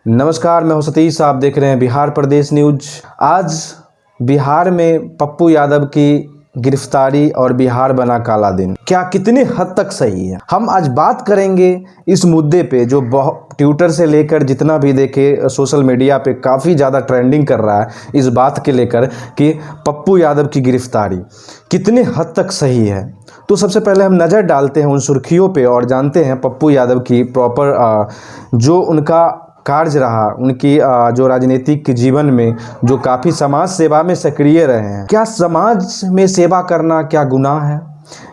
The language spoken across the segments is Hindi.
नमस्कार, मैं हूं सतीश। आप देख रहे हैं बिहार प्रदेश न्यूज। आज बिहार में पप्पू यादव की गिरफ्तारी और बिहार बना काला दिन, क्या कितनी हद तक सही है, हम आज बात करेंगे इस मुद्दे पे जो ट्विटर से लेकर जितना भी देखे सोशल मीडिया पे काफ़ी ज़्यादा ट्रेंडिंग कर रहा है इस बात के लेकर कि पप्पू यादव की गिरफ्तारी कितनी हद तक सही है। तो सबसे पहले हम नज़र डालते हैं उन सुर्खियों पे और जानते हैं पप्पू यादव की प्रॉपर जो उनका कार्य रहा, उनकी जो राजनीतिक जीवन में जो काफ़ी समाज सेवा में सक्रिय रहे हैं। क्या समाज में सेवा करना क्या गुनाह है?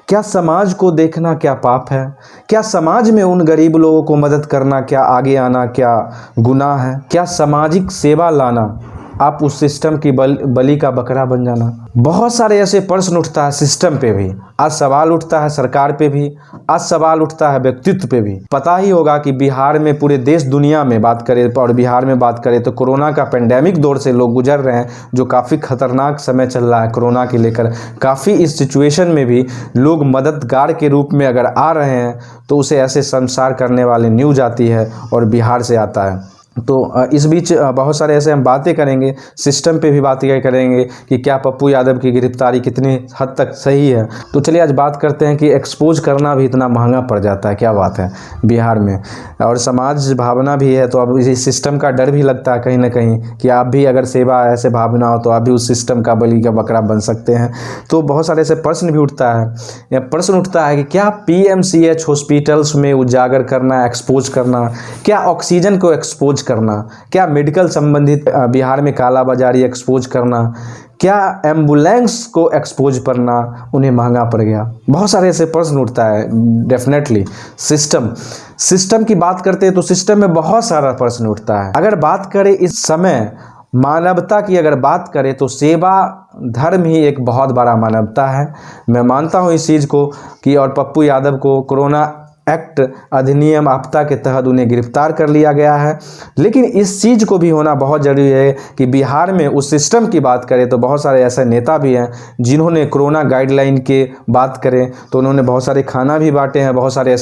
क्या समाज को देखना क्या पाप है? क्या समाज में उन गरीब लोगों को मदद करना, क्या आगे आना क्या गुनाह है? क्या सामाजिक सेवा लाना आप उस सिस्टम की बलि का बकरा बन जाना? बहुत सारे ऐसे प्रश्न उठता है सिस्टम पे भी, आज सवाल उठता है सरकार पे भी, आज सवाल उठता है व्यक्तित्व पे भी। पता ही होगा कि बिहार में पूरे देश दुनिया में बात करें और बिहार में बात करें तो कोरोना का पेंडेमिक दौर से लोग गुजर रहे हैं, जो काफ़ी खतरनाक समय चल रहा है कोरोना के लेकर। काफ़ी इस सिचुएशन में भी लोग मददगार के रूप में अगर आ रहे हैं तो उसे ऐसे संसार करने वाले न्यूज़ आती है और बिहार से आता है। तो इस बीच बहुत सारे ऐसे हम बातें करेंगे, सिस्टम पे भी बातें करेंगे कि क्या पप्पू यादव की गिरफ्तारी कितनी हद तक सही है। तो चलिए आज बात करते हैं कि एक्सपोज करना भी इतना महंगा पड़ जाता है, क्या बात है बिहार में। और समाज भावना भी है तो अब इस सिस्टम का डर भी लगता है कहीं ना कहीं कि आप भी अगर सेवा ऐसे भावना हो तो आप भी उस सिस्टम का बलि का बकरा बन सकते हैं। तो बहुत सारे ऐसे प्रश्न भी उठता है, या प्रश्न उठता है कि क्या PMCH हॉस्पिटल्स में उजागर करना, एक्सपोज करना, क्या ऑक्सीजन को एक्सपोज करना, क्या मेडिकल संबंधित बिहार में कालाबाजारी एक्सपोज करना, क्या एम्बुलेंस को एक्सपोज करना उन्हें महंगा पड़ गया? बहुत सारे ऐसे प्रश्न उठता है। डेफिनेटली सिस्टम की बात करते हैं तो सिस्टम में बहुत सारा प्रश्न उठता है। अगर बात करें इस समय मानवता की, अगर बात करें तो सेवा धर्म ही एक बहुत बड़ा मानवता है। मैं मानता हूँ इस चीज़ को कि और पप्पू यादव को कोरोना एक्ट अधिनियम आपदा के तहत उन्हें गिरफ्तार कर लिया गया है, लेकिन इस चीज़ को भी होना बहुत ज़रूरी है कि बिहार में उस सिस्टम की बात करें तो बहुत सारे ऐसे नेता भी हैं जिन्होंने कोरोना गाइडलाइन के बात करें तो उन्होंने बहुत सारे खाना भी बांटे हैं। बहुत सारे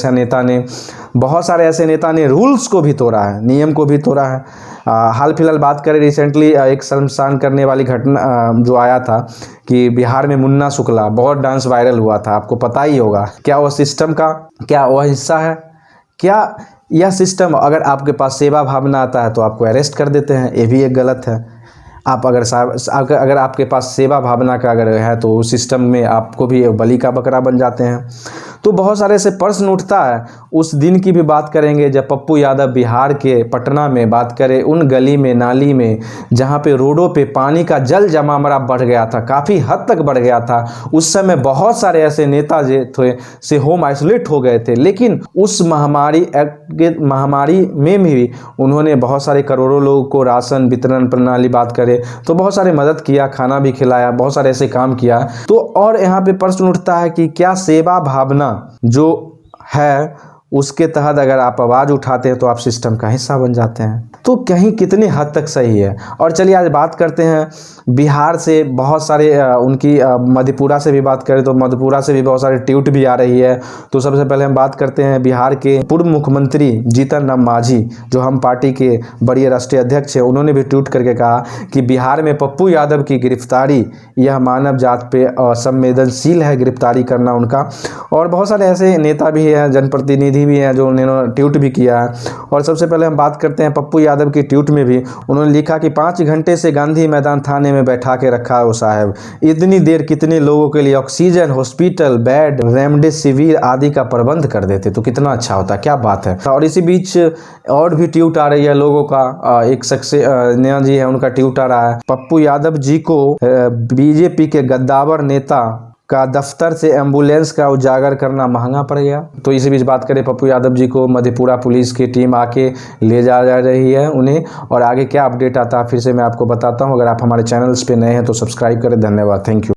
ऐसे नेता ने रूल्स को भी तोड़ा है, नियम को भी तोड़ा है। हाल फिलहाल बात करें रिसेंटली एक शर्मसार करने वाली घटना जो आया था कि बिहार में मुन्ना शुक्ला बहुत डांस वायरल हुआ था, आपको पता ही होगा। क्या वह सिस्टम का क्या वह हिस्सा है? क्या यह सिस्टम अगर आपके पास सेवा भावना आता है तो आपको अरेस्ट कर देते हैं? ये भी एक गलत है। आप अगर आपके पास सेवा भावना का अगर है तो उस सिस्टम में आपको भी बलि का बकरा बन जाते हैं। तो बहुत सारे ऐसे प्रश्न उठता है। उस दिन की भी बात करेंगे जब पप्पू यादव बिहार के पटना में बात करें, उन गली में नाली में जहाँ पे रोडों पे पानी का जल जमावड़ा बढ़ गया था, काफ़ी हद तक बढ़ गया था। उस समय बहुत सारे ऐसे नेता जो थे से होम आइसोलेट हो गए थे, लेकिन उस महामारी में भी उन्होंने बहुत सारे करोड़ों लोगों को राशन वितरण प्रणाली बात करें तो बहुत सारे मदद किया, खाना भी खिलाया, बहुत सारे ऐसे काम किया। तो और यहाँ पे प्रश्न उठता है कि क्या सेवा भावना जो है उसके तहत अगर आप आवाज़ उठाते हैं तो आप सिस्टम का हिस्सा बन जाते हैं? तो कहीं कितनी हद तक सही है। और चलिए आज बात करते हैं बिहार से बहुत सारे उनकी मधेपुरा से भी बात करें तो मधेपुरा से भी बहुत सारे ट्वीट भी आ रही है। तो सबसे पहले हम बात करते हैं बिहार के पूर्व मुख्यमंत्री जीतन राम मांझी, जो हम पार्टी के बड़े राष्ट्रीय अध्यक्ष हैं, उन्होंने भी ट्वीट करके कहा कि बिहार में पप्पू यादव की गिरफ्तारी यह मानव जात पे असंवेदनशील है, गिरफ्तारी करना उनका। और बहुत सारे ऐसे नेता भी हैं, जनप्रतिनिधि भी हैं जो उन्होंने ट्वीट भी किया है। और सबसे पहले हम बात करते हैं पप्पू यादव की ट्वीट में भी उन्होंने लिखा कि 5 घंटे से गांधी मैदान थाने में बैठा के रखा है वो साहब, इतनी देर कितने लोगों के लिए ऑक्सीजन, हॉस्पिटल बेड, रेमडेसिविर आदि का प्रबंध कर देते तो कितना अच्छा होता। क्या बात है। और इसी बीच और भी ट्वीट आ रही है लोगों का। एक शख्स नया जी है, उनका ट्वीट आ रहा है, पप्पू यादव जी को बीजेपी के गद्दावर नेता का दफ्तर से एम्बुलेंस का उजागर करना महंगा पड़ गया। तो इसी बीच बात करें पप्पू यादव जी को मधेपुरा पुलिस की टीम आके ले जा रही है उन्हें, और आगे क्या अपडेट आता है फिर से मैं आपको बताता हूं। अगर आप हमारे चैनल्स पे नए हैं तो सब्सक्राइब करें। धन्यवाद, थैंक यू।